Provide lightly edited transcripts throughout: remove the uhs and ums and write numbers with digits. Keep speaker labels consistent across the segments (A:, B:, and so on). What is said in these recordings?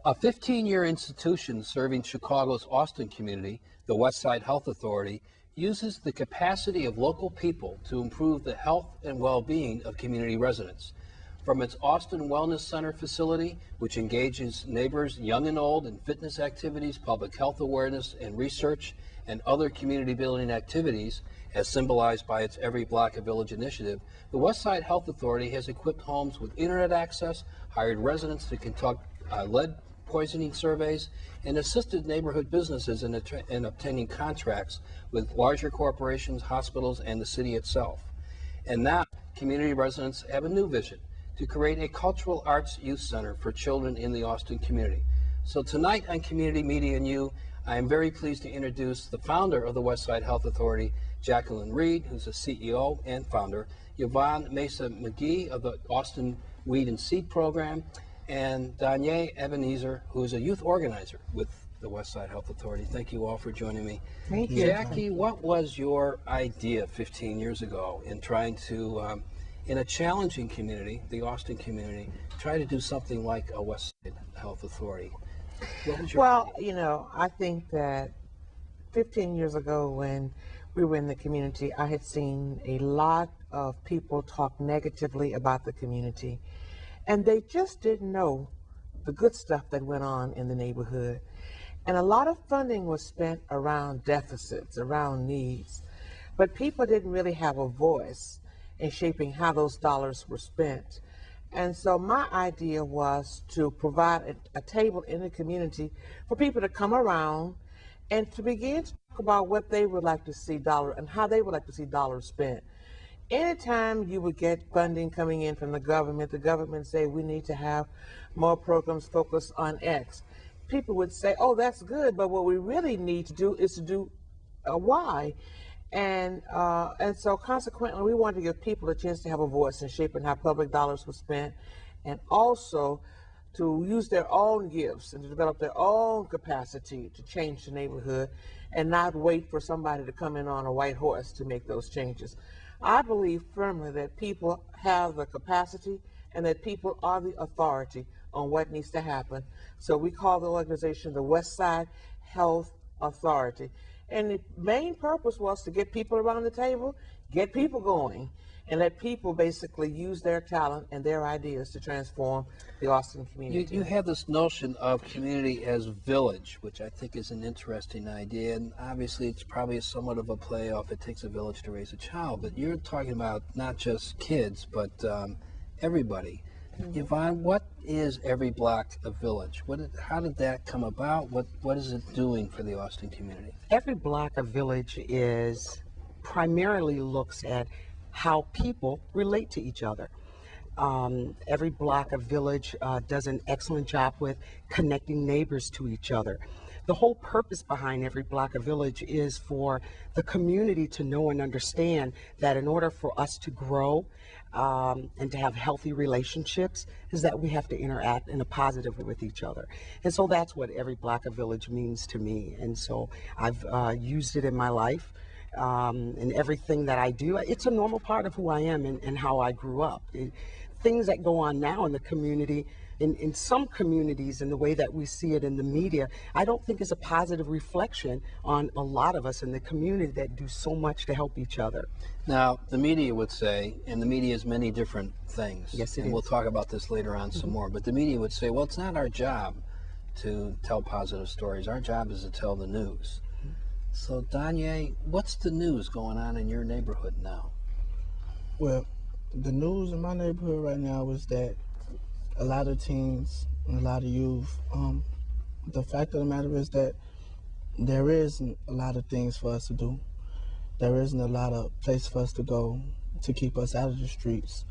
A: A 15-year institution serving Chicago's Austin community, the Westside Health Authority, uses the capacity of local people to improve the health and well-being of community residents. From its Austin Wellness Center facility, which engages neighbors young and old in fitness activities, public health awareness, and research, and other community building activities, as symbolized by its Every Block a Village initiative, the Westside Health Authority has equipped homes with internet access, hired residents to conduct lead poisoning surveys, and assisted neighborhood businesses in obtaining contracts with larger corporations, hospitals, and the city itself. And now, community residents have a new vision: to create a cultural arts youth center for children in the Austin community. So tonight on Community Media and You, I am very pleased to introduce the founder of the Westside Health Authority, Jacqueline Reed, who's the CEO and founder, Yvonne Mesa McGee of the Austin Weed and Seed Program, and Danye Ebenezer, who is a youth organizer with the Westside Health Authority. Thank you all for joining me.
B: Thank you.
A: Jackie, what was your idea 15 years ago in trying to, in a challenging community, the Austin community, try to do something like a Westside Health Authority? What was your
B: Well,
A: idea?
B: you know, I think that 15 years ago when we were in the community, I had seen a lot of people talk negatively about the community, and they just didn't know the good stuff that went on in the neighborhood. And a lot of funding was spent around deficits, around needs, but people didn't really have a voice in shaping how those dollars were spent. And so my idea was to provide a table in the community for people to come around and to begin to talk about what they would like to see and how they would like to see dollars spent. Anytime you would get funding coming in from the government say we need to have more programs focused on X. People would say, oh, that's good, but what we really need to do is to do Y. And so consequently, we wanted to give people a chance to have a voice in shaping how public dollars were spent, and also to use their own gifts and to develop their own capacity to change the neighborhood and not wait for somebody to come in on a white horse to make those changes. I believe firmly that people have the capacity and that people are the authority on what needs to happen. So we call the organization the Westside Health Authority. And the main purpose was to get people around the table, get people going, and let people basically use their talent and their ideas to transform the Austin community.
A: You have this notion of community as village, which I think is an interesting idea, and obviously it's probably somewhat of a play off It Takes a Village to Raise a Child, but you're talking about not just kids, but everybody.
B: Mm-hmm.
A: Yvonne, what is Every Block a Village? How did that come about? What is it doing for the Austin community?
C: Every Block a Village primarily looks at how people relate to each other. Every Block a Village does an excellent job with connecting neighbors to each other. The whole purpose behind Every Block a Village is for the community to know and understand that in order for us to grow and to have healthy relationships, is that we have to interact in a positive way with each other. And so that's what Every Block a Village means to me. And so I've used it in my life. And everything that I do, it's a normal part of who I am and how I grew up. Things that go on now in the community, in some communities, and the way that we see it in the media, I don't think is a positive reflection on a lot of us in the community that do so much to help each other.
A: Now, the media would say, and the media is many different things,
C: yes,
A: and we'll talk about this later on some more, but the media would say, well, it's not our job to tell positive stories. Our job is to tell the news. So, Danye, what's the news going on in your neighborhood now?
D: Well, the news in my neighborhood right now is that a lot of teens and a lot of youth, the fact of the matter is that there isn't a lot of things for us to do. There isn't a lot of place for us to go to keep us out of the streets.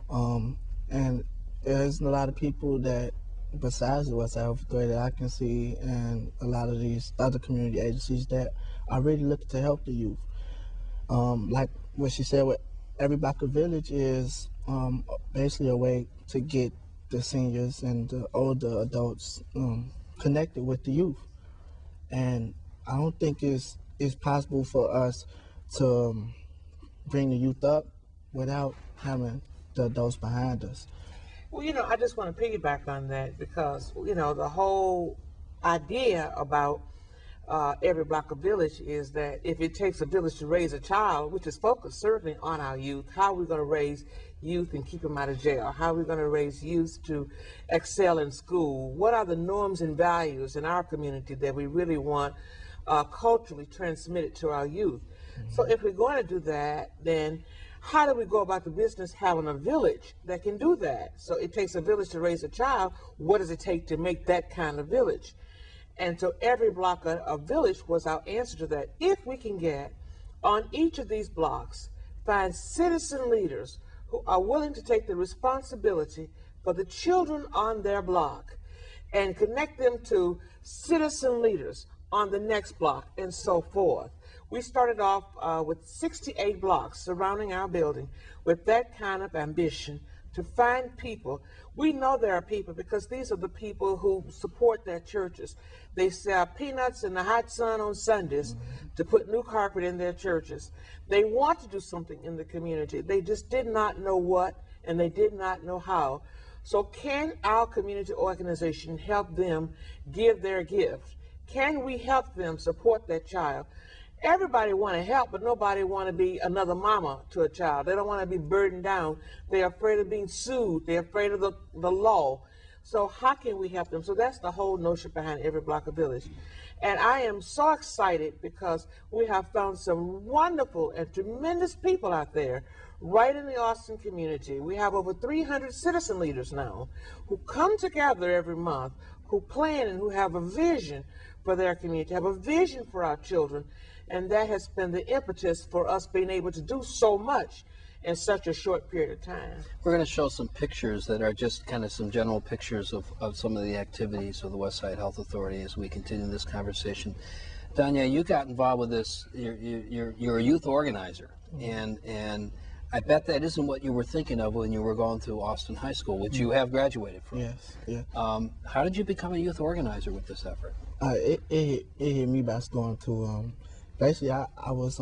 D: And there isn't a lot of people that, besides the Westside Health Authority, that I can see, and a lot of these other community agencies that are really looking to help the youth. Like what she said, with Every Block a Village is basically a way to get the seniors and the older adults connected with the youth. And I don't think it's possible for us to bring the youth up without having the adults behind us.
B: Well, I just want to piggyback on that because, the whole idea about every block of village is that if it takes a village to raise a child, which is focused certainly on our youth, how are we going to raise youth and keep them out of jail? How are we going to raise youth to excel in school? What are the norms and values in our community that we really want culturally transmitted to our youth? So if we're going to do that, then how do we go about the business having a village that can do that? So it takes a village to raise a child. What does it take to make that kind of village? And so every block of village was our answer to that. If we can get on each of these blocks, find citizen leaders who are willing to take the responsibility for the children on their block and connect them to citizen leaders on the next block and so forth. We started off with 68 blocks surrounding our building with that kind of ambition to find people. We know there are people because these are the people who support their churches. They sell peanuts in the hot sun on Sundays to put new carpet in their churches. They want to do something in the community. They just did not know what and they did not know how. So can our community organization help them give their gift? Can we help them support that child? Everybody want to help, but nobody want to be another mama to a child. They don't want to be burdened down. They're afraid of being sued. They're afraid of the law. So how can we help them? So that's the whole notion behind every block of village. And I am so excited because we have found some wonderful and tremendous people out there right in the Austin community. We have over 300 citizen leaders now who come together every month, who plan and who have a vision for their community, have a vision for our children. And that has been the impetus for us being able to do so much in such a short period of time.
A: We're going to show some pictures that are just kind of some general pictures of some of the activities of the Westside Health Authority as we continue this conversation. Danya, you got involved with this. You're a youth organizer, and I bet that isn't what you were thinking of when you were going through Austin High School, which you have graduated from.
D: Yes, yeah.
A: How did you become a youth organizer with this effort?
D: It hit me by storm too. Basically, I was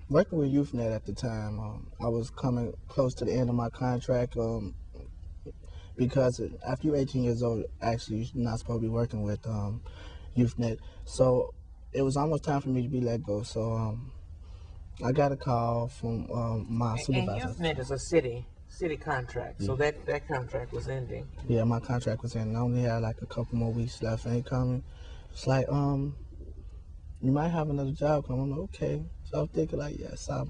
D: working with YouthNet at the time. I was coming close to the end of my contract because after you're 18 years old, actually, you're not supposed to be working with YouthNet. So it was almost time for me to be let go. So I got a call from my supervisor.
B: And YouthNet is a city contract, so that contract was ending.
D: Yeah, my contract was ending. I only had like a couple more weeks left. Ain't coming. It's like you might have another job come. I'm like, okay. So I was thinking like, yes, I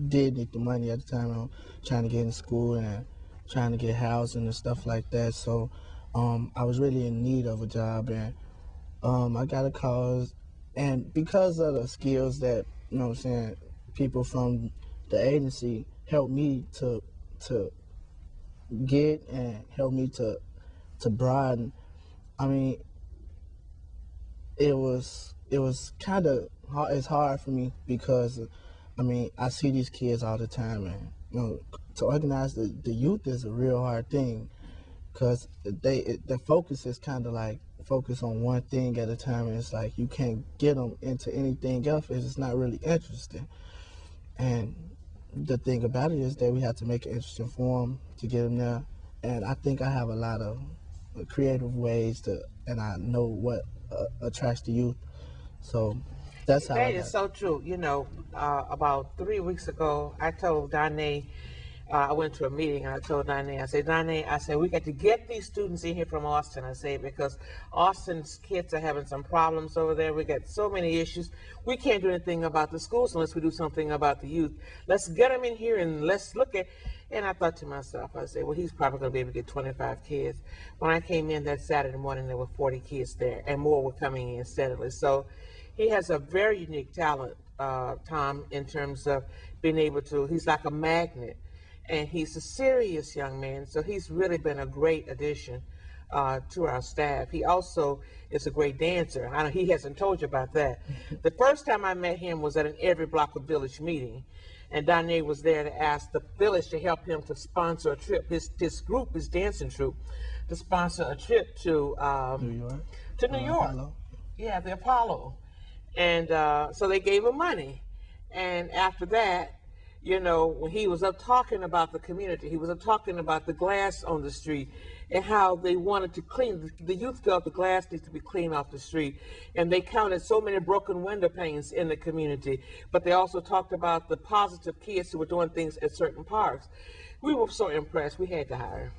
D: did need the money at the time. I'm trying to get in school and trying to get housing and stuff like that. So I was really in need of a job, and I got a call, and because of the skills that, you know what I'm saying, people from the agency helped me to get and helped me to broaden. I mean, it was kind of hard. It's hard for me because, I mean, I see these kids all the time, and to organize the youth is a real hard thing because the focus is kind of like focus on one thing at a time, and it's like you can't get them into anything else if it's not really interesting. And the thing about it is that we have to make it interesting for them to get them there. And I think I have a lot of creative ways and I know what attracts the youth. So that's how
B: That is so true. About 3 weeks ago, I told Danae, I went to a meeting and I told Danae, I said, we got to get these students in here from Austin, I say, because Austin's kids are having some problems over there. We got so many issues. We can't do anything about the schools unless we do something about the youth. Let's get them in here and let's look at. And I thought to myself, I said, well, he's probably going to be able to get 25 kids. When I came in that Saturday morning, there were 40 kids there, and more were coming in steadily. So he has a very unique talent, Thom, in terms of being able to, he's like a magnet, and he's a serious young man, so he's really been a great addition to our staff. He also is a great dancer. I know he hasn't told you about that. The first time I met him was at an Every Block of Village meeting, and Danae was there to ask the village to help him to sponsor a trip, his group, his dancing troupe, to sponsor a trip to
D: New York.
B: To New York.
D: Apollo.
B: Yeah, the Apollo. And so they gave him money. And after that, You know, when he was up talking about the community, he was up talking about the glass on the street and how they wanted to clean. The youth felt the glass needs to be cleaned off the street, and they counted so many broken window panes in the community. But they also talked about the positive kids who were doing things at certain parks. We were so impressed. We had to hire him.